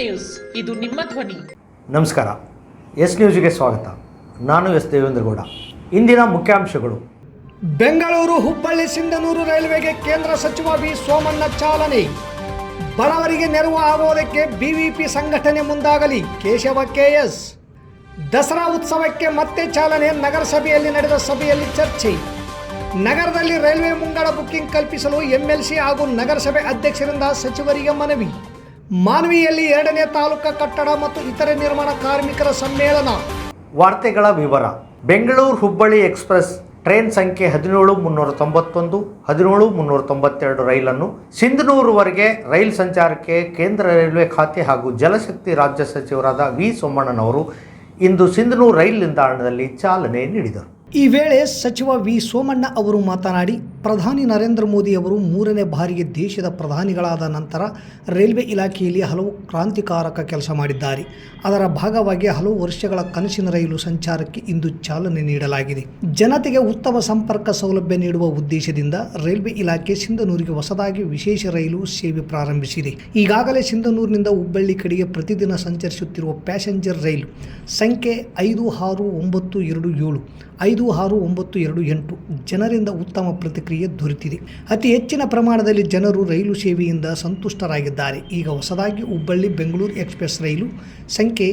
News, ಇದು ನಿಮ್ಮ ಧ್ವನಿ. ನಮಸ್ಕಾರ. ಎಸ್ ನ್ಯೂಸ್ಗೆ ಸ್ವಾಗತ. ನಾನು ಎಸ್ ದೇವೇಂದ್ರಗೌಡ. ಇಂದಿನ ಮುಖ್ಯಾಂಶಗಳು. ಬೆಂಗಳೂರು ಹುಬ್ಬಳ್ಳಿ ಸಿಂಧನೂರು ರೈಲ್ವೆಗೆ ಕೇಂದ್ರ ಸಚಿವ ವಿ ಸೋಮಣ್ಣ ಚಾಲನೆ. ಬಡವರಿಗೆ ನೆರವು ಆಗುವುದಕ್ಕೆ ಬಿವಿಪಿ ಸಂಘಟನೆ ಮುಂದಾಗಲಿ, ಕೇಶವ ಕೆಎಸ್. ದಸರಾ ಉತ್ಸವಕ್ಕೆ ಮತ್ತೆ ಚಾಲನೆ. ನಗರಸಭೆಯಲ್ಲಿ ನಡೆದ ಸಭೆಯಲ್ಲಿ ಚರ್ಚೆ. ನಗರದಲ್ಲಿ ರೈಲ್ವೆ ಮುಂಗಡ ಬುಕ್ಕಿಂಗ್ ಕಲ್ಪಿಸಲು ಎಂಎಲ್ಸಿ ಹಾಗೂ ನಗರಸಭೆ ಅಧ್ಯಕ್ಷರಿಂದ ಸಚಿವರಿಗೆ ಮನವಿ. ಮಾನ್ವಿಯಲ್ಲಿ 2ನೇ ತಾಲೂಕಾ ಕಟ್ಟಡ ಮತ್ತು ಇತರೆ ನಿರ್ಮಾಣ ಕಾರ್ಮಿಕರ ಸಮ್ಮೇಳನ. ವಾರ್ತೆಗಳ ವಿವರ. ಬೆಂಗಳೂರು ಹುಬ್ಬಳ್ಳಿ ಎಕ್ಸ್ಪ್ರೆಸ್ ಟ್ರೈನ್ ಸಂಖ್ಯೆ 17391, 17392 ರೈಲನ್ನು ಸಿಂಧನೂರುವರೆಗೆ ರೈಲು ಸಂಚಾರಕ್ಕೆ ಕೇಂದ್ರ ರೈಲ್ವೆ ಖಾತೆ ಹಾಗೂ ಜಲಶಕ್ತಿ ರಾಜ್ಯ ಸಚಿವರಾದ ವಿ ಸೋಮಣ್ಣನವರು ಇಂದು ಸಿಂಧನೂರು ರೈಲು ನಿಲ್ದಾಣದಲ್ಲಿ ಚಾಲನೆ ನೀಡಿದರು. ಈ ವೇಳೆ ಸಚಿವ ವಿ ಸೋಮಣ್ಣ ಅವರು ಮಾತನಾಡಿ, ಪ್ರಧಾನಿ ನರೇಂದ್ರ ಮೋದಿ ಅವರು 3ನೇ ಬಾರಿಗೆ ದೇಶದ ಪ್ರಧಾನಿಗಳಾದ ನಂತರ ರೈಲ್ವೆ ಇಲಾಖೆಯಲ್ಲಿ ಹಲವು ಕ್ರಾಂತಿಕಾರಕ ಕೆಲಸ ಮಾಡಿದ್ದಾರೆ. ಅದರ ಭಾಗವಾಗಿ ಹಲವು ವರ್ಷಗಳ ಕನಸಿನ ರೈಲು ಸಂಚಾರಕ್ಕೆ ಇಂದು ಚಾಲನೆ ನೀಡಲಾಗಿದೆ. ಜನತೆಗೆ ಉತ್ತಮ ಸಂಪರ್ಕ ಸೌಲಭ್ಯ ನೀಡುವ ಉದ್ದೇಶದಿಂದ ರೈಲ್ವೆ ಇಲಾಖೆ ಸಿಂಧನೂರಿಗೆ ಹೊಸದಾಗಿ ವಿಶೇಷ ರೈಲು ಸೇವೆ ಪ್ರಾರಂಭಿಸಿದೆ. ಈಗಾಗಲೇ ಸಿಂಧನೂರಿನಿಂದ ಹುಬ್ಬಳ್ಳಿ ಕಡೆಗೆ ಪ್ರತಿದಿನ ಸಂಚರಿಸುತ್ತಿರುವ ಪ್ಯಾಸೆಂಜರ್ ರೈಲು ಸಂಖ್ಯೆ 56927, 56928 ಜನರಿಂದ ಉತ್ತಮ ಪ್ರತಿಕ್ರಿಯೆ ದೊರೆತಿದೆ. ಅತಿ ಹೆಚ್ಚಿನ ಪ್ರಮಾಣದಲ್ಲಿ ಜನರು ರೈಲು ಸೇವೆಯಿಂದ ಸಂತುಷ್ಟರಾಗಿದ್ದಾರೆ. ಈಗ ಹೊಸದಾಗಿ ಹುಬ್ಬಳ್ಳಿ ಬೆಂಗಳೂರು ಎಕ್ಸ್ಪ್ರೆಸ್ ರೈಲು ಸಂಖ್ಯೆ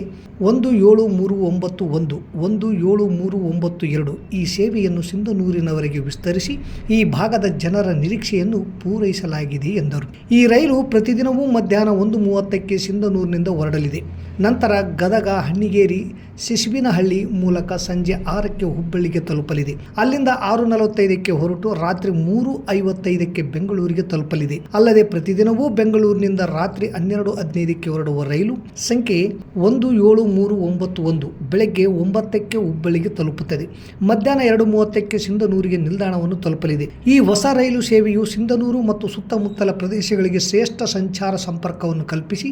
17391, 17392 ಈ ಸೇವೆಯನ್ನು ಸಿಂಧನೂರಿನವರೆಗೆ ವಿಸ್ತರಿಸಿ ಈ ಭಾಗದ ಜನರ ನಿರೀಕ್ಷೆಯನ್ನು ಪೂರೈಸಲಾಗಿದೆ ಎಂದರು. ಈ ರೈಲು ಪ್ರತಿದಿನವೂ ಮಧ್ಯಾಹ್ನ 1:30ಕ್ಕೆ ಸಿಂಧನೂರಿನಿಂದ ಹೊರಡಲಿದೆ. ನಂತರ ಗದಗ, ಹಣ್ಣಿಗೇರಿ, ಸಿಸಿಬಿನಹಳ್ಳಿ ಮೂಲಕ ಸಂಜೆ 6ಕ್ಕೆ ಹುಬ್ಬಳ್ಳಿಗೆ ತಲುಪಲಿದೆ. ಅಲ್ಲಿಂದ 6:45ಕ್ಕೆ ಹೊರಟು ರಾತ್ರಿ 3:55ಕ್ಕೆ ಬೆಂಗಳೂರಿಗೆ ತಲುಪಲಿದೆ. ಅಲ್ಲದೆ ಪ್ರತಿದಿನವೂ ಬೆಂಗಳೂರಿನಿಂದ ರಾತ್ರಿ 12:15ಕ್ಕೆ ಹೊರಡುವ ರೈಲು ಸಂಖ್ಯೆ 17391 ಬೆಳಗ್ಗೆ 9ಕ್ಕೆ ಹುಬ್ಬಳ್ಳಿಗೆ ತಲುಪುತ್ತದೆ. ಮಧ್ಯಾಹ್ನ 2:30ಕ್ಕೆ ಸಿಂಧನೂರಿಗೆ ನಿಲ್ದಾಣವನ್ನು ತಲುಪಲಿದೆ. ಈ ಹೊಸ ರೈಲು ಸೇವೆಯು ಸಿಂಧನೂರು ಮತ್ತು ಸುತ್ತಮುತ್ತಲ ಪ್ರದೇಶಗಳಿಗೆ ಶ್ರೇಷ್ಠ ಸಂಚಾರ ಸಂಪರ್ಕವನ್ನು ಕಲ್ಪಿಸಿ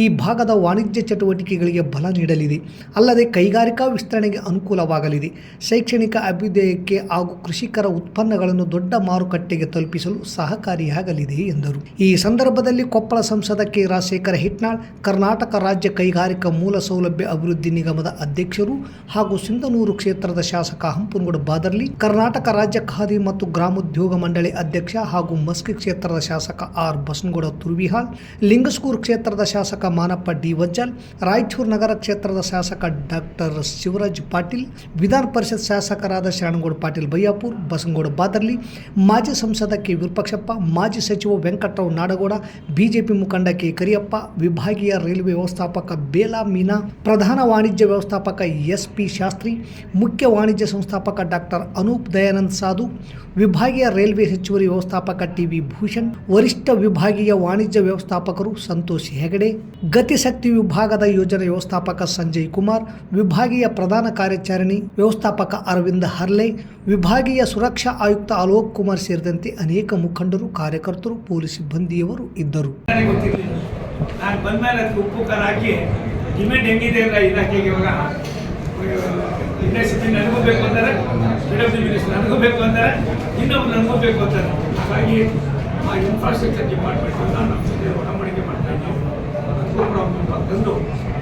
ಈ ಭಾಗದ ವಾಣಿಜ್ಯ ಚಟುವಟಿಕೆಗಳಿಗೆ ಬಲ ನೀಡಲಿದೆ. ಅಲ್ಲದೆ ಕೈಗಾರಿಕಾ ವಿಸ್ತರಣೆಗೆ ಅನುಕೂಲವಾಗಲಿದೆ. ಶೈಕ್ಷಣಿಕ ಅಭ್ಯುದಯಕ್ಕೆ ಹಾಗೂ ಕೃಷಿಕರ ಉತ್ಪನ್ನಗಳನ್ನು ದೊಡ್ಡ ಮಾರುಕಟ್ಟೆಗೆ ತಲುಪಿಸಲು ಸಹಕಾರಿಯಾಗಲಿದೆ ಎಂದರು. ಈ ಸಂದರ್ಭದಲ್ಲಿ ಕೊಪ್ಪಳ ಸಂಸದ ಕೆ ರಾಜಶೇಖರ ಹಿಟ್ನಾಳ್, ಕರ್ನಾಟಕ ರಾಜ್ಯ ಕೈಗಾರಿಕಾ ಮೂಲ ಸೌಲಭ್ಯ ಅಭಿವೃದ್ಧಿ ನಿಗಮದ ಅಧ್ಯಕ್ಷರು ಹಾಗೂ ಸಿಂಧನೂರು ಕ್ಷೇತ್ರದ ಶಾಸಕ ಹಂಪನಗೌಡ ಬಾದರ್ಲಿ, ಕರ್ನಾಟಕ ರಾಜ್ಯ ಖಾದಿ ಮತ್ತು ಗ್ರಾಮೋದ್ಯೋಗ ಮಂಡಳಿ ಅಧ್ಯಕ್ಷ ಹಾಗೂ ಮಸ್ಕಿ ಕ್ಷೇತ್ರದ ಶಾಸಕ ಆರ್ ಬಸನಗೌಡ ತುರ್ವಿಹಾಳ್, ಲಿಂಗಸ್ಕೂರು ಕ್ಷೇತ್ರದ ಶಾಸಕ ಮಾನಪ್ಪ ಡಿ ವಜ್ಜಲ್, ರಾಯಚೂರು ನಗರ ಕ್ಷೇತ್ರದ ಶಾಸಕ ಡಾಕ್ಟರ್ ಶಿವರಾಜ್ ಪಾಟೀಲ್, ವಿಧಾನ ಪರಿಷತ್ ಶಾಸಕರಾದ ಶರಣಗೌಡ ಪಾಟೀಲ್ ಬಯ್ಯಾಪುರ್, ಬಸನಗೌಡ ಬಾದರ್ಲಿ, ಮಾಜಿ ಸಂಸದ ಕೆ ವಿರೂಪಾಕ್ಷಪ್ಪ, ಮಾಜಿ ಸಚಿವ ವೆಂಕಟರಾವ್ ನಾಡಗೌಡ, ಬಿಜೆಪಿ ಮುಖಂಡ ಕೆ ಕರಿಯಪ್ಪ, ವಿಭಾಗೀಯ ರೈಲ್ವೆ ವ್ಯವಸ್ಥಾಪಕ ಬೇಲಾ ಮೀನಾ, ಪ್ರಧಾನ ವಾಣಿಜ್ಯ ವ್ಯವಸ್ಥಾಪಕ ಎಸ್.ಪಿ. ಶಾಸ್ತ್ರಿ, ಮುಖ್ಯ ವಾಣಿಜ್ಯ ಸಂಸ್ಥಾಪಕ ಡಾಕ್ಟರ್ ಅನೂಪ್ ದಯಾನಂದ್ ಸಾಧು, ವಿಭಾಗೀಯ ರೈಲ್ವೆ ಹೆಚ್ಚುವರಿ ವ್ಯವಸ್ಥಾಪಕ ಟಿ.ವಿ. ಭೂಷಣ್, ವರಿಷ್ಠ ವಿಭಾಗೀಯ ವಾಣಿಜ್ಯ ವ್ಯವಸ್ಥಾಪಕರು ಸಂತೋಷ್ ಹೆಗಡೆ, ಗತಿಶಕ್ತಿ ವಿಭಾಗದ ಯೋಜನಾ ವ್ಯವಸ್ಥಾಪಕ ಸಂಜಯ್ ಕುಮಾರ್, ವಿಭಾಗೀಯ ಪ್ರಧಾನ ಕಾರ್ಯಾಚರಣಿ ವ್ಯವಸ್ಥಾಪಕ ಅರವಿಂದ್ ಹರ್ಲೆ, ವಿಭಾಗೀಯ ಸುರಕ್ಷಾ ಆಯುಕ್ತ ಅಲೋಕ್ ಕುಮಾರ್ ಸೇರಿದಂತೆ ಅನೇಕ ಮುಖಂಡರು, ಕಾರ್ಯಕರ್ತರು, ಪೊಲೀಸ್ ಸಿಬ್ಬಂದಿಯವರು ಇದ್ದರು. ನಾನು ಬಂದ್ಮೇಲೆ ಅದಕ್ಕೆ ಉಪ್ಪು ಖಾರ ಹಾಕಿ ಡಿಮ್ಯಾಂಡ್ ಹೆಂಗಿದೆ ಅಲ್ಲ ಇಲಾಖೆಗೆ, ಇವಾಗ ಇಂಡಸ್ಟ್ರಿ ನನಗೂ ಬೇಕು ಅಂತಾರೆ, PWD ನನಗೂ ಬೇಕು ಅಂತಾರೆ, ಇನ್ನೊಬ್ರು ನನಗೂ ಬೇಕು ಅಂತಾರೆ. ಹಾಗಾಗಿ ಆ ಇನ್ಫ್ರಾಸ್ಟ್ರಕ್ಚರ್ ಡಿಪಾರ್ಟ್ಮೆಂಟ್ ನಾನು ನಮ್ಮ ಜೊತೆ ಒಡಂಬಡಿಕೆ ಮಾಡ್ತಾ ಇದ್ದೀವಿ. ತಂದು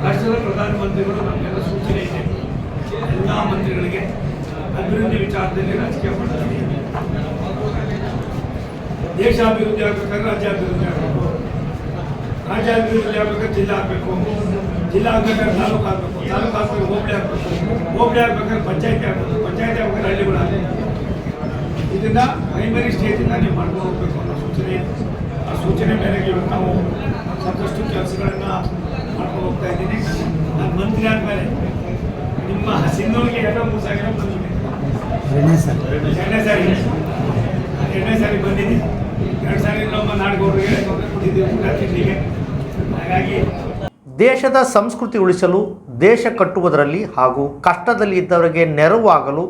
ರಾಷ್ಟ್ರದ ಪ್ರಧಾನಮಂತ್ರಿಗಳು ನಮಗೆಲ್ಲ ಸೂಚನೆ ಇದೆ. ಎಲ್ಲ ಮಂತ್ರಿಗಳಿಗೆ ಅಭಿವೃದ್ಧಿ ವಿಚಾರದಲ್ಲಿ ರಾಜಕೀಯ ಮಾಡ್ತಾರೆ. ದೇಶ ಅಭಿವೃದ್ಧಿ ಆಗಬೇಕಾದ್ರೆ ರಾಜ್ಯ ಅಭಿವೃದ್ಧಿ ಆಗಬೇಕು, ರಾಜ್ಯ ಅಭಿವೃದ್ಧಿ ಆಗಬೇಕಾದ್ರೆ ಜಿಲ್ಲಾ ಆಗಬೇಕು, ಜಿಲ್ಲಾ ಆಗಬೇಕಾದ್ರೆ ತಾಲೂಕು ಆಗಬೇಕು, ತಾಲೂಕು ಆಗಬೇಕಾದ್ರೆ ಹೋಬಳಿ ಆಗಬೇಕು, ಹೋಬಳಿ ಆಗಬೇಕಾದ್ರೆ ಪಂಚಾಯತಿ ಆಗಬೇಕು, ಪಂಚಾಯತಿ ಆಗಬೇಕಾದ್ರೆ ಹಳ್ಳಿಗಳಾಗಬೇಕು. ಇದನ್ನ ಪ್ರೈಮರಿ ಸ್ಟೇಜಿಂದ ನೀವು ಮಾಡ್ಕೊಂಡು ಹೋಗಬೇಕು ಅನ್ನೋ ಸೂಚನೆ ಇದೆ. ಆ ಸೂಚನೆ ಮೇರೆಗೆ ಇವತ್ತು ನಾವು ಸಾಕಷ್ಟು ಕೆಲಸಗಳನ್ನು ಮಾಡ್ಕೊಂಡು ಹೋಗ್ತಾ ಇದ್ದೀನಿ. ನಾನು ಮಂತ್ರಿ ಆದಮೇಲೆ ನಿಮ್ಮ ಸಿಂಧೂರಿಗೆ ಎಲ್ಲ ಮೂಸಾಗಿರೋ ಬಂದಿದ್ದೀನಿ. 2ನೇ ಸಾರಿ ಬಂದಿದ್ದೀನಿ. 2 ಸಾರಿ ನಮ್ಮ ನಾಡಗೌಡರಿಗೆ ಕೊಟ್ಟಿದ್ದೀವಿ ಊಟ ತಿಂಡಿಗೆ. ಹಾಗಾಗಿ ದೇಶದ ಸಂಸ್ಕೃತಿ ಉಳಿಸಲು, ದೇಶ ಕಟ್ಟುವುದರಲ್ಲಿ ಹಾಗೂ ಕಷ್ಟದಲ್ಲಿ ಇದ್ದವರಿಗೆ ನೆರವಾಗಲು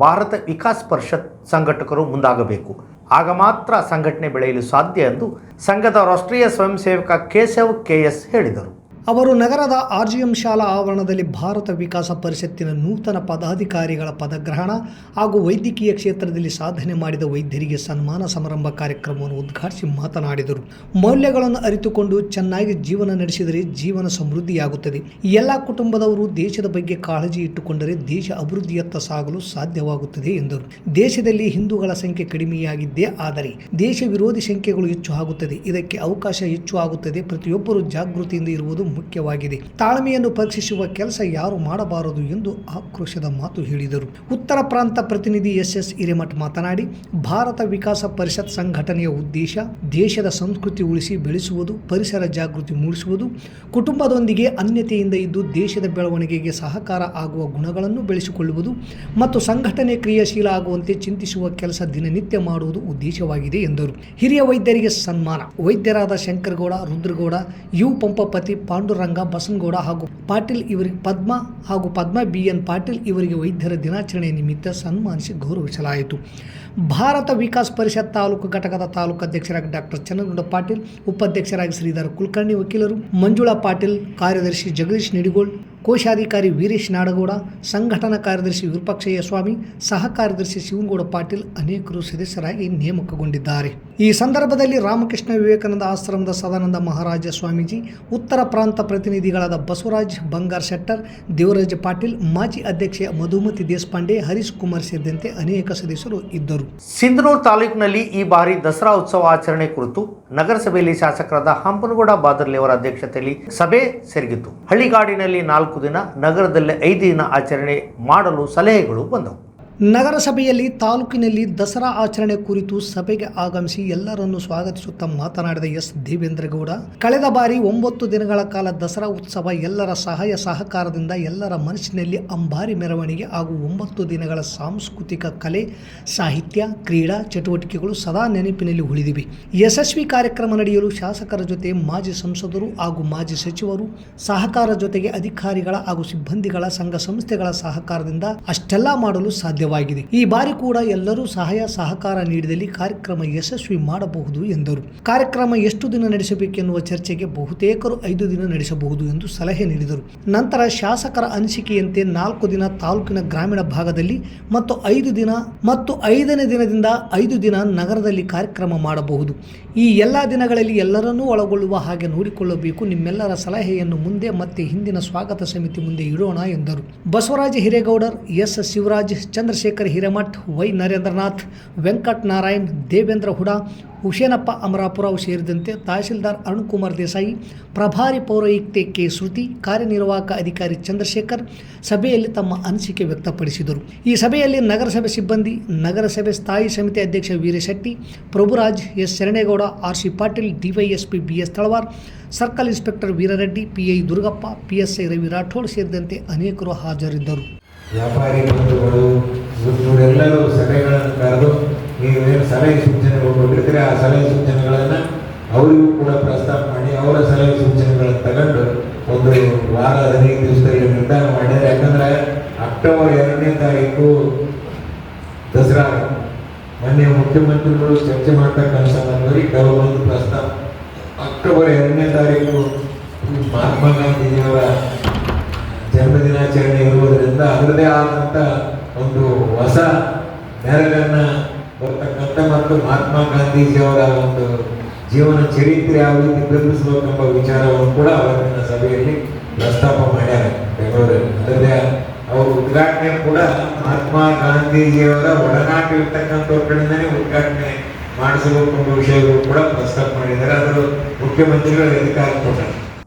ಭಾರತ ವಿಕಾಸ್ ಪರಿಷತ್ ಸಂಘಟಕರು ಮುಂದಾಗಬೇಕು. ಆಗ ಮಾತ್ರ ಸಂಘಟನೆ ಬೆಳೆಯಲು ಸಾಧ್ಯ ಎಂದು ಸಂಘದ ರಾಷ್ಟ್ರೀಯ ಸ್ವಯಂ ಸೇವಕ ಕೇಶವ್ ಕೆಎಸ್ ಹೇಳಿದರು. ಅವರು ನಗರದ RGM ಶಾಲಾ ಆವರಣದಲ್ಲಿ ಭಾರತ ವಿಕಾಸ ಪರಿಷತ್ತಿನ ನೂತನ ಪದಾಧಿಕಾರಿಗಳ ಪದಗ್ರಹಣ ಹಾಗೂ ವೈದ್ಯಕೀಯ ಕ್ಷೇತ್ರದಲ್ಲಿ ಸಾಧನೆ ಮಾಡಿದ ವೈದ್ಯರಿಗೆ ಸನ್ಮಾನ ಸಮಾರಂಭ ಕಾರ್ಯಕ್ರಮವನ್ನು ಉದ್ಘಾಟಿಸಿ ಮಾತನಾಡಿದರು. ಮೌಲ್ಯಗಳನ್ನು ಅರಿತುಕೊಂಡು ಚೆನ್ನಾಗಿ ಜೀವನ ನಡೆಸಿದರೆ ಜೀವನ ಸಮೃದ್ಧಿಯಾಗುತ್ತದೆ. ಎಲ್ಲ ಕುಟುಂಬದವರು ದೇಶದ ಬಗ್ಗೆ ಕಾಳಜಿ ಇಟ್ಟುಕೊಂಡರೆ ದೇಶ ಅಭಿವೃದ್ಧಿಯತ್ತ ಸಾಗಲು ಸಾಧ್ಯವಾಗುತ್ತದೆ ಎಂದರು. ದೇಶದಲ್ಲಿ ಹಿಂದೂಗಳ ಸಂಖ್ಯೆ ಕಡಿಮೆಯಾಗಿದ್ದೇ ಆದರೆ ದೇಶ ವಿರೋಧಿ ಸಂಖ್ಯೆಗಳು ಹೆಚ್ಚು ಆಗುತ್ತದೆ. ಇದಕ್ಕೆ ಅವಕಾಶ ಹೆಚ್ಚು ಆಗುತ್ತದೆ. ಪ್ರತಿಯೊಬ್ಬರು ಜಾಗೃತಿಯಿಂದ ಇರುವುದು ಮುಖ್ಯವಾಗಿದೆ. ತಾಳ್ಮೆಯನ್ನು ಪರೀಕ್ಷಿಸುವ ಕೆಲಸ ಯಾರು ಮಾಡಬಾರದು ಎಂದು ಆಕ್ರೋಶದ ಮಾತು ಹೇಳಿದರು. ಉತ್ತರ ಪ್ರಾಂತ ಪ್ರತಿನಿಧಿ SS ಹಿರೇಮಠ ಮಾತನಾಡಿ, ಭಾರತ ವಿಕಾಸ ಪರಿಷತ್ ಸಂಘಟನೆಯ ಉದ್ದೇಶ ದೇಶದ ಸಂಸ್ಕೃತಿ ಉಳಿಸಿ ಬೆಳೆಸುವುದು, ಪರಿಸರ ಜಾಗೃತಿ ಮೂಡಿಸುವುದು, ಕುಟುಂಬದೊಂದಿಗೆ ಅನ್ಯತೆಯಿಂದ ಇದ್ದು ದೇಶದ ಬೆಳವಣಿಗೆಗೆ ಸಹಕಾರ ಆಗುವ ಗುಣಗಳನ್ನು ಬೆಳೆಸಿಕೊಳ್ಳುವುದು ಮತ್ತು ಸಂಘಟನೆ ಕ್ರಿಯಾಶೀಲ ಆಗುವಂತೆ ಚಿಂತಿಸುವ ಕೆಲಸ ದಿನನಿತ್ಯ ಮಾಡುವುದು ಉದ್ದೇಶವಾಗಿದೆ ಎಂದರು. ಹಿರಿಯ ವೈದ್ಯರಿಗೆ ಸನ್ಮಾನ. ವೈದ್ಯರಾದ ಶಂಕರಗೌಡ, ರುದ್ರಗೌಡ, ಯು ಪಂಪಪತಿ, ಪಾಂಡುರಂಗ, ಬಸನಗೌಡ ಹಾಗೂ ಪಾಟೀಲ್ ಇವರಿಗೆ ಪದ್ಮ BN ಪಾಟೀಲ್ ಇವರಿಗೆ ವೈದ್ಯರ ದಿನಾಚರಣೆ ನಿಮಿತ್ತ ಸನ್ಮಾನಿಸಿ ಗೌರವಿಸಲಾಯಿತು. ಭಾರತ ವಿಕಾಸ ಪರಿಷತ್ ತಾಲೂಕು ಘಟಕದ ತಾಲೂಕು ಅಧ್ಯಕ್ಷರಾಗಿ ಡಾಕ್ಟರ್ ಚನ್ನಗೌಡ ಪಾಟೀಲ್, ಉಪಾಧ್ಯಕ್ಷರಾಗಿ ಶ್ರೀಧರ ಕುಲಕರ್ಣಿ, ವಕೀಲರು ಮಂಜುಳಾ ಪಾಟೀಲ್, ಕಾರ್ಯದರ್ಶಿ ಜಗದೀಶ್ ನಿಡಿಗೋಳ್, ಕೋಶಾಧಿಕಾರಿ ವೀರೇಶ್ ನಾಡಗೌಡ, ಸಂಘಟನಾ ಕಾರ್ಯದರ್ಶಿ ವಿರೂಪಾಕ್ಷಯ್ಯ ಸ್ವಾಮಿ, ಸಹ ಕಾರ್ಯದರ್ಶಿ ಶಿವಗೌಡ ಪಾಟೀಲ್ ಅನೇಕರು ಸದಸ್ಯರಾಗಿ ನೇಮಕಗೊಂಡಿದ್ದಾರೆ. ಈ ಸಂದರ್ಭದಲ್ಲಿ ರಾಮಕೃಷ್ಣ ವಿವೇಕಾನಂದ ಆಶ್ರಮದ ಸದಾನಂದ ಮಹಾರಾಜ ಸ್ವಾಮೀಜಿ, ಉತ್ತರ ಪ್ರಾಂತ ಪ್ರತಿನಿಧಿಗಳಾದ ಬಸವರಾಜ್ ಬಂಗಾರ್ ಶೆಟ್ಟರ್, ದೇವರಾಜ ಪಾಟೀಲ್, ಮಾಜಿ ಅಧ್ಯಕ್ಷೆ ಮಧುಮತಿ ದೇಶಪಾಂಡೆ, ಹರೀಶ್ ಕುಮಾರ್ ಸೇರಿದಂತೆ ಅನೇಕ ಸದಸ್ಯರು ಇದ್ದರು. ಸಿಂಧನೂರು ತಾಲೂಕಿನಲ್ಲಿ ಈ ಬಾರಿ ದಸರಾ ಉತ್ಸವ ಆಚರಣೆ ಕುರಿತು ನಗರಸಭೆಯಲ್ಲಿ ಶಾಸಕರಾದ ಹಂಪನಗೌಡ ಬಾದರ್ಲಿ ಅವರ ಅಧ್ಯಕ್ಷತೆಯಲ್ಲಿ ಸಭೆ ಜರುಗಿತು. ಹಳ್ಳಿಗಾಡಿನಲ್ಲಿ 4 ದಿನ, ನಗರದಲ್ಲಿ 5 ದಿನ ಆಚರಣೆ ಮಾಡಲು ಸಲಹೆಗಳು ಬಂದವು. ನಗರಸಭೆಯಲ್ಲಿ ತಾಲೂಕಿನಲ್ಲಿ ದಸರಾ ಆಚರಣೆ ಕುರಿತು ಸಭೆಗೆ ಆಗಮಿಸಿ ಎಲ್ಲರನ್ನು ಸ್ವಾಗತಿಸುತ್ತಾ ಮಾತನಾಡಿದ S ದೇವೇಂದ್ರಗೌಡ, ಕಳೆದ ಬಾರಿ 9 ದಿನಗಳ ಕಾಲ ದಸರಾ ಉತ್ಸವ ಎಲ್ಲರ ಸಹಾಯ ಸಹಕಾರದಿಂದ ಎಲ್ಲರ ಮನಸ್ಸಿನಲ್ಲಿ ಅಂಬಾರಿ ಮೆರವಣಿಗೆ ಹಾಗೂ 9 ದಿನಗಳ ಸಾಂಸ್ಕೃತಿಕ ಕಲೆ, ಸಾಹಿತ್ಯ, ಕ್ರೀಡಾ ಚಟುವಟಿಕೆಗಳು ಸದಾ ನೆನಪಿನಲ್ಲಿ ಉಳಿದಿವೆ. ಯಶಸ್ವಿ ಕಾರ್ಯಕ್ರಮ ನಡೆಯಲು ಶಾಸಕರ ಜೊತೆ ಮಾಜಿ ಸಂಸದರು ಹಾಗೂ ಮಾಜಿ ಸಚಿವರು ಸಹಕಾರ ಜೊತೆಗೆ ಅಧಿಕಾರಿಗಳ ಹಾಗೂ ಸಿಬ್ಬಂದಿಗಳ ಸಂಘ ಸಂಸ್ಥೆಗಳ ಸಹಕಾರದಿಂದ ಅಷ್ಟೆಲ್ಲ ಮಾಡಲು ಸಾಧ್ಯವಾಗಿದೆ. ಈ ಬಾರಿ ಕೂಡ ಎಲ್ಲರೂ ಸಹಾಯ ಸಹಕಾರ ನೀಡಿದಲ್ಲಿ ಕಾರ್ಯಕ್ರಮ ಯಶಸ್ವಿ ಮಾಡಬಹುದು ಎಂದರು. ಕಾರ್ಯಕ್ರಮ ಎಷ್ಟು ದಿನ ನಡೆಸಬೇಕೆನ್ನುವ ಚರ್ಚೆಗೆ ಬಹುತೇಕರು 5 ದಿನ ನಡೆಸಬಹುದು ಎಂದು ಸಲಹೆ ನೀಡಿದರು. ನಂತರ ಶಾಸಕರ ಅನಿಸಿಕೆಯಂತೆ 4 ದಿನ ತಾಲೂಕಿನ ಗ್ರಾಮೀಣ ಭಾಗದಲ್ಲಿ ಮತ್ತು 5 ದಿನ ಮತ್ತು 5ನೇ ದಿನದಿಂದ 5 ದಿನ ನಗರದಲ್ಲಿ ಕಾರ್ಯಕ್ರಮ ಮಾಡಬಹುದು. ಈ ಎಲ್ಲ ದಿನಗಳಲ್ಲಿ ಎಲ್ಲರನ್ನೂ ಒಳಗೊಳ್ಳುವ ಹಾಗೆ ನೋಡಿಕೊಳ್ಳಬೇಕು. ನಿಮ್ಮೆಲ್ಲರ ಸಲಹೆಯನ್ನು ಮುಂದೆ ಮತ್ತೆ ಹಿಂದಿನ ಸ್ವಾಗತ ಸಮಿತಿ ಮುಂದೆ ಇಡೋಣ ಎಂದರು. Basavaraj Hiregoudar, S Shivraj, Chandrashekhar Hiremath, Y Narendranath, Venkat Narayan, Devendra HUDA, Husenappa Amarapura ಸೇರಿದಂತೆ ತಹಶೀಲ್ದಾರ್ ಅರುಣ್ಕುಮಾರ್ ದೇಸಾಯಿ, ಪ್ರಭಾರಿ ಪೌರಾಯುಕ್ತೆ K ಶ್ರುತಿ, ಕಾರ್ಯನಿರ್ವಾಹಕ ಅಧಿಕಾರಿ ಚಂದ್ರಶೇಖರ್ ಸಭೆಯಲ್ಲಿ ತಮ್ಮ ಅನಿಸಿಕೆ ವ್ಯಕ್ತಪಡಿಸಿದರು. ಈ ಸಭೆಯಲ್ಲಿ ನಗರಸಭೆ ಸಿಬ್ಬಂದಿ, ನಗರಸಭೆ ಸ್ಥಾಯಿ ಸಮಿತಿ ಅಧ್ಯಕ್ಷ Veerashetty, Prabhuraj, S Sharanegowda, RC Patil, DYSP BS Talawar, circle inspector Veerareddy, PI Durgappa, PSI Ravi Rathod ಸೇರಿದಂತೆ ಅನೇಕರು ಹಾಜರಿದ್ದರು. ವ್ಯಾಪಾರಿ ಬಂಧುಗಳು ಇವರೆಲ್ಲರೂ ಸಭೆಗಳನ್ನು ಕರೆದು ನೀವೇನು ಸಲಹೆ ಸೂಚನೆಗಳು ಕೊಟ್ಟಿರ್ತೀರಿ ಆ ಸಲಹೆ ಸೂಚನೆಗಳನ್ನು ಅವರಿಗೂ ಕೂಡ ಪ್ರಸ್ತಾಪ ಮಾಡಿ ಅವರ ಸಲಹೆ ಸೂಚನೆಗಳನ್ನು ತಗೊಂಡು ಒಂದು ವಾರ 15 ದಿವಸದಲ್ಲಿ ನಿರ್ಧಾರ ಮಾಡಿದ್ದಾರೆ. ಯಾಕಂದರೆ ಅಕ್ಟೋಬರ್ 2ನೇ ತಾರೀಕು ದಸರಾ ಮೊನ್ನೆ ಮುಖ್ಯಮಂತ್ರಿಗಳು ಚರ್ಚೆ ಮಾಡ್ತಕ್ಕಂಥ ಸಂದರ್ಭದಲ್ಲಿ ಕೆಲವೊಂದು ಪ್ರಸ್ತಾಪ ಅಕ್ಟೋಬರ್ 2ನೇ ತಾರೀಕು ಮಹಾತ್ಮ ಗಾಂಧೀಜಿಯವರ ಜನ್ಮದಿನಾಚರಣೆ ಇರುವುದರಿಂದ ಅದರದೇ ಆದಂಥ ಒಂದು ಹೊಸ ಮೆರಗನ್ನು ಬರ್ತಕ್ಕಂಥ ಮತ್ತು ಮಹಾತ್ಮ ಗಾಂಧೀಜಿಯವರ ಒಂದು ಜೀವನ ಚರಿತ್ರೆ ಯಾವ ರೀತಿ ಬಿಂಬಿಸಬೇಕೆಂಬ ವಿಚಾರವನ್ನು ಕೂಡ ಅವತ್ತಿನ ಸಭೆಯಲ್ಲಿ ಪ್ರಸ್ತಾಪ ಮಾಡ್ಯಾರ ಬೆಂಗಳೂರಲ್ಲಿ. ಅದರದೇ ಅವರು ಉದ್ಘಾಟನೆ ಕೂಡ ಮಹಾತ್ಮ ಗಾಂಧೀಜಿಯವರ ಒಡನಾಟ ಇರ್ತಕ್ಕಂಥವ್ರ ಕಡೆಯಿಂದಲೇ ಉದ್ಘಾಟನೆ ಮಾಡಿಸಬೇಕೆಂಬ ವಿಷಯಗಳು ಕೂಡ ಪ್ರಸ್ತಾಪ ಮಾಡಿದ್ದಾರೆ. ಅದರ ಮುಖ್ಯಮಂತ್ರಿಗಳ ಅಧಿಕಾರ ಕೊಟ್ಟರು.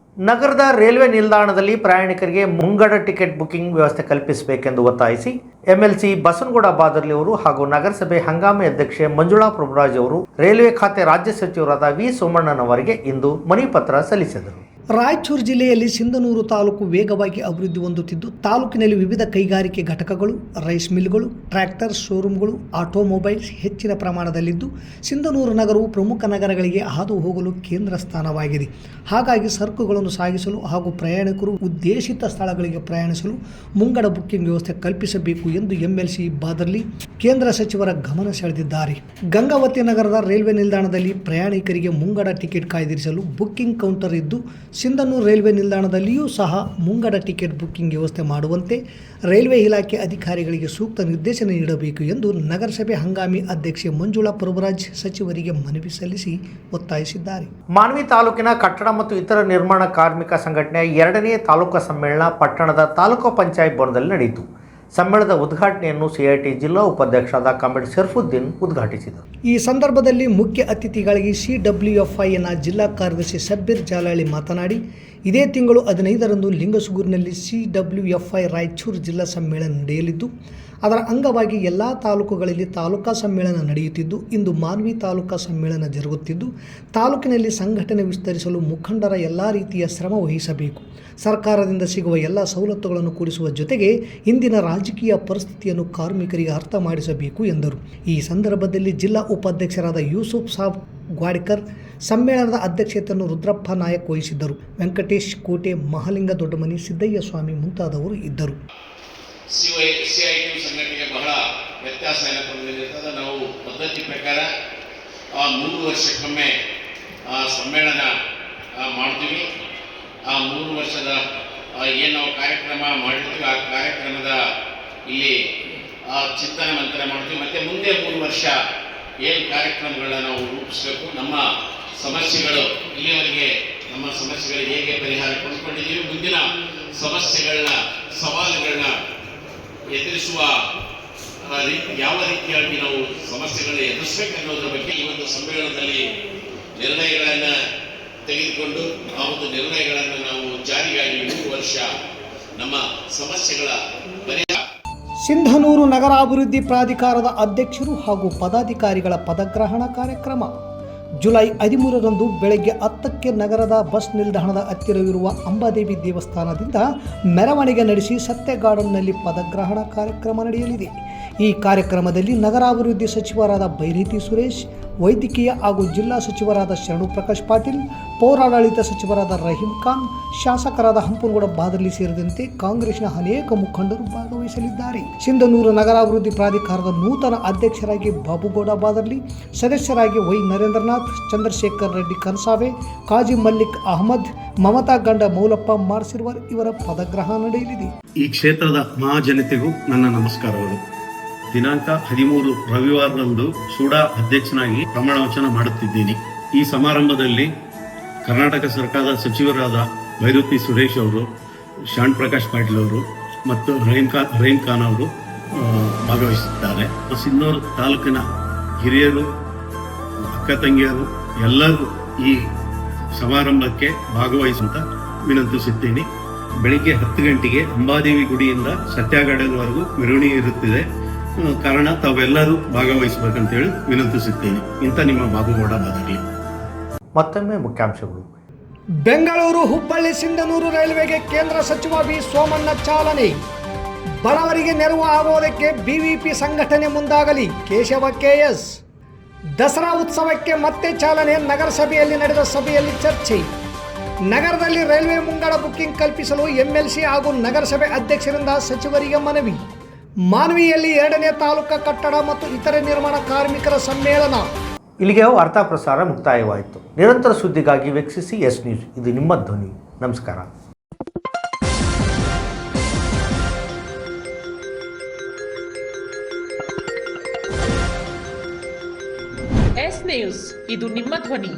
ನಗರದ ರೈಲ್ವೆ ನಿಲ್ದಾಣದಲ್ಲಿ ಪ್ರಯಾಣಿಕರಿಗೆ ಮುಂಗಡ ಟಿಕೆಟ್ ಬುಕಿಂಗ್ ವ್ಯವಸ್ಥೆ ಕಲ್ಪಿಸಬೇಕೆಂದು ಒತ್ತಾಯಿಸಿ MLC ಬಸನಗೌಡ ಬಾದರ್ಲಿ ಅವರು ಹಾಗೂ ನಗರಸಭೆ ಹಂಗಾಮಿ ಅಧ್ಯಕ್ಷೆ ಮಂಜುಳಾ ಪ್ರಭುರಾಜ್ ಅವರು ರೈಲ್ವೆ ಖಾತೆ ರಾಜ್ಯ ಸಚಿವರಾದ V ಸೋಮಣ್ಣನವರಿಗೆ ಇಂದು ಮನವಿ ಪತ್ರ ಸಲ್ಲಿಸಿದರು. ರಾಯಚೂರು ಜಿಲ್ಲೆಯಲ್ಲಿ ಸಿಂಧನೂರು ತಾಲೂಕು ವೇಗವಾಗಿ ಅಭಿವೃದ್ಧಿ ಹೊಂದುತ್ತಿದ್ದು ತಾಲೂಕಿನಲ್ಲಿ ವಿವಿಧ ಕೈಗಾರಿಕೆ ಘಟಕಗಳು, ರೈಸ್ ಮಿಲ್ಗಳು, ಟ್ರ್ಯಾಕ್ಟರ್ ಶೋರೂಮ್ಗಳು, ಆಟೋಮೊಬೈಲ್ಸ್ ಹೆಚ್ಚಿನ ಪ್ರಮಾಣದಲ್ಲಿದ್ದು ಸಿಂಧನೂರು ನಗರವು ಪ್ರಮುಖ ನಗರಗಳಿಗೆ ಹಾದು ಹೋಗಲು ಕೇಂದ್ರ ಸ್ಥಾನವಾಗಿದೆ. ಹಾಗಾಗಿ ಸರಕುಗಳನ್ನು ಸಾಗಿಸಲು ಹಾಗೂ ಪ್ರಯಾಣಿಕರು ಉದ್ದೇಶಿತ ಸ್ಥಳಗಳಿಗೆ ಪ್ರಯಾಣಿಸಲು ಮುಂಗಡ ಬುಕ್ಕಿಂಗ್ ವ್ಯವಸ್ಥೆ ಕಲ್ಪಿಸಬೇಕು ಎಂದು MLC ಬಾದರ್ಲಿ ಕೇಂದ್ರ ಸಚಿವರ ಗಮನ ಸೆಳೆದಿದ್ದಾರೆ. ಗಂಗಾವತಿ ನಗರದ ರೈಲ್ವೆ ನಿಲ್ದಾಣದಲ್ಲಿ ಪ್ರಯಾಣಿಕರಿಗೆ ಮುಂಗಡ ಟಿಕೆಟ್ ಕಾಯ್ದಿರಿಸಲು ಬುಕ್ಕಿಂಗ್ ಕೌಂಟರ್ ಇದ್ದು ಸಿಂಧನೂರು ರೈಲ್ವೆ ನಿಲ್ದಾಣದಲ್ಲಿಯೂ ಸಹ ಮುಂಗಡ ಟಿಕೆಟ್ ಬುಕ್ಕಿಂಗ್ ವ್ಯವಸ್ಥೆ ಮಾಡುವಂತೆ ರೈಲ್ವೆ ಇಲಾಖೆ ಅಧಿಕಾರಿಗಳಿಗೆ ಸೂಕ್ತ ನಿರ್ದೇಶನ ನೀಡಬೇಕು ಎಂದು ನಗರಸಭೆ ಹಂಗಾಮಿ ಅಧ್ಯಕ್ಷೆ ಮಂಜುಳಾ ಪುರಬರಾಜ್ ಸಚಿವರಿಗೆ ಮನವಿ ಸಲ್ಲಿಸಿ ಒತ್ತಾಯಿಸಿದ್ದಾರೆ. ಮಾನ್ವಿ ತಾಲೂಕಿನ ಕಟ್ಟಡ ಮತ್ತು ಇತರ ನಿರ್ಮಾಣ ಕಾರ್ಮಿಕ ಸಂಘಟನೆಯ 2ನೇ ತಾಲೂಕು ಸಮ್ಮೇಳನ ಪಟ್ಟಣದ ತಾಲೂಕು ಪಂಚಾಯತ್ ಭವನದಲ್ಲಿ ನಡೆಯಿತು. ಸಮ್ಮೇಳನದ ಉದ್ಘಾಟನೆಯನ್ನು ಸಿಐಟಿ ಜಿಲ್ಲಾ ಉಪಾಧ್ಯಕ್ಷರಾದ ಕಾಮ್ರೇಡ್ ಶರ್ಫುದ್ದೀನ್ ಉದ್ಘಾಟಿಸಿದರು. ಈ ಸಂದರ್ಭದಲ್ಲಿ ಮುಖ್ಯ ಅತಿಥಿಗಳಾಗಿ CWFIನ ಜಿಲ್ಲಾ ಕಾರ್ಯದರ್ಶಿ ಸಬ್ಬೀರ್ ಜಾಲಾಳಿ ಮಾತನಾಡಿ, ಇದೇ ತಿಂಗಳು 15ರಂದು ಲಿಂಗಸುಗೂರಿನಲ್ಲಿ CWFI ರಾಯಚೂರು ಜಿಲ್ಲಾ ಸಮ್ಮೇಳನ ನಡೆಯಲಿದ್ದು, ಅದರ ಅಂಗವಾಗಿ ಎಲ್ಲ ತಾಲೂಕುಗಳಲ್ಲಿ ತಾಲೂಕಾ ಸಮ್ಮೇಳನ ನಡೆಯುತ್ತಿದ್ದು, ಇಂದು ಮಾನ್ವಿ ತಾಲೂಕಾ ಸಮ್ಮೇಳನ ಜರುಗುತ್ತಿದ್ದು, ತಾಲೂಕಿನಲ್ಲಿ ಸಂಘಟನೆ ವಿಸ್ತರಿಸಲು ಮುಖಂಡರ ಎಲ್ಲ ರೀತಿಯ ಶ್ರಮ ವಹಿಸಬೇಕು. ಸರ್ಕಾರದಿಂದ ಸಿಗುವ ಎಲ್ಲ ಸವಲತ್ತುಗಳನ್ನು ಕೊಡಿಸುವ ಜೊತೆಗೆ ಇಂದಿನ ರಾಜಕೀಯ ಪರಿಸ್ಥಿತಿಯನ್ನು ಕಾರ್ಮಿಕರಿಗೆ ಅರ್ಥ ಮಾಡಿಸಬೇಕು ಎಂದರು. ಈ ಸಂದರ್ಭದಲ್ಲಿ ಜಿಲ್ಲಾ ಉಪಾಧ್ಯಕ್ಷರಾದ ಯೂಸುಫ್ ಸಾಬ್ ಗ್ವಾಡ್ಕರ್, ಸಮ್ಮೇಳನದ ಅಧ್ಯಕ್ಷತೆಯನ್ನು ರುದ್ರಪ್ಪ ನಾಯಕ್ ವಹಿಸಿದ್ದರು. ವೆಂಕಟೇಶ್ ಕೋಟೆ, ಮಹಾಲಿಂಗ ದೊಡ್ಡಮನಿ, ಸಿದ್ದಯ್ಯ ಸ್ವಾಮಿ ಮುಂತಾದವರು ಇದ್ದರು. CITU ಸಂಘಟನೆಗೆ ಬಹಳ ವ್ಯತ್ಯಾಸ ಏನಂತಂದ್ರೆ, ನಾವು ಪದ್ಧತಿ ಪ್ರಕಾರ 3 ವರ್ಷಕ್ಕೊಮ್ಮೆ ಸಮ್ಮೇಳನ ಮಾಡ್ತೀವಿ. ಆ 3 ವರ್ಷದ ಏನು ನಾವು ಕಾರ್ಯಕ್ರಮ ಮಾಡಿರ್ತೀವಿ, ಆ ಕಾರ್ಯಕ್ರಮದ ಇಲ್ಲಿ ಚಿಂತನೆ ಮಂಥನ ಮಾಡ್ತೀವಿ. ಮತ್ತು ಮುಂದೆ 3 ವರ್ಷ ಏನು ಕಾರ್ಯಕ್ರಮಗಳನ್ನ ನಾವು ರೂಪಿಸಬೇಕು, ನಮ್ಮ ಸಮಸ್ಯೆಗಳು ಇಲ್ಲಿಯವರೆಗೆ ನಮ್ಮ ಸಮಸ್ಯೆಗಳು ಹೇಗೆ ಪರಿಹಾರ ಕೊಂಡುಕೊಂಡಿದ್ದೀವಿ, ಮುಂದಿನ ಸಮಸ್ಯೆಗಳನ್ನ ಸವಾಲುಗಳನ್ನ ಎದುರಿಸುವ ಯಾವ ರೀತಿಯಾಗಿ ನಾವು ಸಮಸ್ಯೆಗಳನ್ನ ಎದುರಿಸಬೇಕು ಅನ್ನೋದ್ರ ಬಗ್ಗೆ ಈ ಒಂದು ಸಮ್ಮೇಳನದಲ್ಲಿ ನಿರ್ಣಯಗಳನ್ನು ತೆಗೆದುಕೊಂಡು ಆ ಒಂದು ನಿರ್ಣಯಗಳನ್ನು ನಾವು ಜಾರಿಯಾಗಿ 3 ವರ್ಷ ನಮ್ಮ ಸಮಸ್ಯೆಗಳ ಪರಿಹಾರ. ಸಿಂಧನೂರು ನಗರಾಭಿವೃದ್ಧಿ ಪ್ರಾಧಿಕಾರದ ಅಧ್ಯಕ್ಷರು ಹಾಗೂ ಪದಾಧಿಕಾರಿಗಳ ಪದಗ್ರಹಣ ಕಾರ್ಯಕ್ರಮ ಜುಲೈ 13ರಂದು ಬೆಳಗ್ಗೆ 10ಕ್ಕೆ ನಗರದ ಬಸ್ ನಿಲ್ದಾಣದ ಹತ್ತಿರವಿರುವ ಅಂಬಾದೇವಿ ದೇವಸ್ಥಾನದಿಂದ ಮೆರವಣಿಗೆ ನಡೆಸಿ ಸತ್ಯ ಗಾರ್ಡನ್ನಲ್ಲಿ ಪದಗ್ರಹಣ ಕಾರ್ಯಕ್ರಮ ನಡೆಯಲಿದೆ. ಈ ಕಾರ್ಯಕ್ರಮದಲ್ಲಿ ನಗರಾಭಿವೃದ್ಧಿ ಸಚಿವರಾದ ಬೈರೇತಿ ಸುರೇಶ್, ವೈದ್ಯಕೀಯ ಹಾಗೂ ಜಿಲ್ಲಾ ಸಚಿವರಾದ ಶರಣು ಪ್ರಕಾಶ್ ಪಾಟೀಲ್, ಪೌರಾಡಳಿತ ಸಚಿವರಾದ ರಹೀಂ ಖಾನ್, ಶಾಸಕರಾದ ಹಂಪನಗೌಡ ಬಾದರ್ಲಿ ಸೇರಿದಂತೆ ಕಾಂಗ್ರೆಸ್ನ ಅನೇಕ ಮುಖಂಡರು ಭಾಗವಹಿಸಲಿದ್ದಾರೆ. ಸಿಂಧನೂರು ನಗರಾಭಿವೃದ್ಧಿ ಪ್ರಾಧಿಕಾರದ ನೂತನ ಅಧ್ಯಕ್ಷರಾಗಿ ಬಾಬುಗೌಡ ಬಾದರ್ಲಿ, ಸದಸ್ಯರಾಗಿ ವೈ ನರೇಂದ್ರನಾಥ್, ಚಂದ್ರಶೇಖರ್ ರೆಡ್ಡಿ ಕನ್ಸಾವೆ, ಕಾಜಿ ಮಲ್ಲಿಕ್ ಅಹಮದ್, ಮಮತಾ ಗಂಡ ಮೌಲಪ್ಪ ಮಾರ್ಸಿರ್ವರ್ ಇವರ ಪದಗ್ರಹಣ ನಡೆಯಲಿದೆ. ಈ ಕ್ಷೇತ್ರದ ಮಹಾಜನತೆಗೂ ನನ್ನ ನಮಸ್ಕಾರಗಳು. ದಿನಾಂಕ 13 ರವಿವಾರದಂದು ಸೂಡಾ ಅಧ್ಯಕ್ಷನಾಗಿ ಪ್ರಮಾಣ ವಚನ ಮಾಡುತ್ತಿದ್ದೀನಿ. ಈ ಸಮಾರಂಭದಲ್ಲಿ ಕರ್ನಾಟಕ ಸರ್ಕಾರದ ಸಚಿವರಾದ ಬೈರೇತಿ ಸುರೇಶ್ ಅವರು, ಶರಣ್ ಪ್ರಕಾಶ್ ಪಾಟೀಲ್ ಅವರು ಮತ್ತು ರಹೀಂ ಖಾನ್ ಅವರು ಭಾಗವಹಿಸಿದ್ದಾರೆ. ಸಿಂಧನೂರು ತಾಲೂಕಿನ ಹಿರಿಯರು, ಅಕ್ಕ ತಂಗಿಯರು ಎಲ್ಲರೂ ಈ ಸಮಾರಂಭಕ್ಕೆ ಭಾಗವಹಿಸುವಂತ ವಿನಂತಿಸುತ್ತೇನೆ. ಬೆಳಿಗ್ಗೆ 10 ಗಂಟೆಗೆ ಅಂಬಾದೇವಿ ಗುಡಿಯಿಂದ ಸತ್ಯಾಗಾರ್ಡನ್ವರೆಗೂ ಮೆರವಣಿಗೆ ಇರುತ್ತಿದೆ. ಕಾರಣ ತಾವೆಲ್ಲರೂ ಭಾಗವಹಿಸಬೇಕಂತೇಳಿ ವಿನಂತಿಸುತ್ತೇನೆ. ಇಂಥ ನಿಮ್ಮ ಬಾಬುಗೌಡ ಬಾದರ್ಲಿ. ಮತ್ತೊಮ್ಮೆ ಮುಖ್ಯಾಂಶಗಳು. ಬೆಂಗಳೂರು ಹುಬ್ಬಳ್ಳಿ ಸಿಂಧನೂರು ರೈಲ್ವೆಗೆ ಕೇಂದ್ರ ಸಚಿವ ವಿ ಸೋಮಣ್ಣ ಚಾಲನೆ. ಬಡವರಿಗೆ ನೆರವು ಆಗುವುದಕ್ಕೆ BVP ಸಂಘಟನೆ ಮುಂದಾಗಲಿ, ಕೇಶವ KS. ದಸರಾ ಉತ್ಸವಕ್ಕೆ ಮತ್ತೆ ಚಾಲನೆ, ನಗರಸಭೆಯಲ್ಲಿ ನಡೆದ ಸಭೆಯಲ್ಲಿ ಚರ್ಚೆ. ನಗರದಲ್ಲಿ ರೈಲ್ವೆ ಮುಂಗಡ ಬುಕ್ಕಿಂಗ್ ಕಲ್ಪಿಸಲು MLC ಹಾಗೂ ನಗರಸಭೆ ಅಧ್ಯಕ್ಷರಿಂದ ಸಚಿವರಿಗೆ ಮನವಿ. ಮಾನ್ವಿಯಲ್ಲಿ 2ನೇ ತಾಲೂಕಾ ಕಟ್ಟಡ ಮತ್ತು ಇತರೆ ನಿರ್ಮಾಣ ಕಾರ್ಮಿಕರ ಸಮ್ಮೇಳನ. ಇಲ್ಲಿಗೆ ವಾರ್ತಾ ಪ್ರಸಾರ ಮುಕ್ತಾಯವಾಯಿತು. ನಿರಂತರ ಸುದ್ದಿಗಾಗಿ ವೀಕ್ಷಿಸಿ ಎಸ್ ನ್ಯೂಸ್. ಇದು ನಿಮ್ಮ ಧ್ವನಿ. ನಮಸ್ಕಾರ. ಎಸ್ ನ್ಯೂಸ್, ಇದು ನಿಮ್ಮ ಧ್ವನಿ.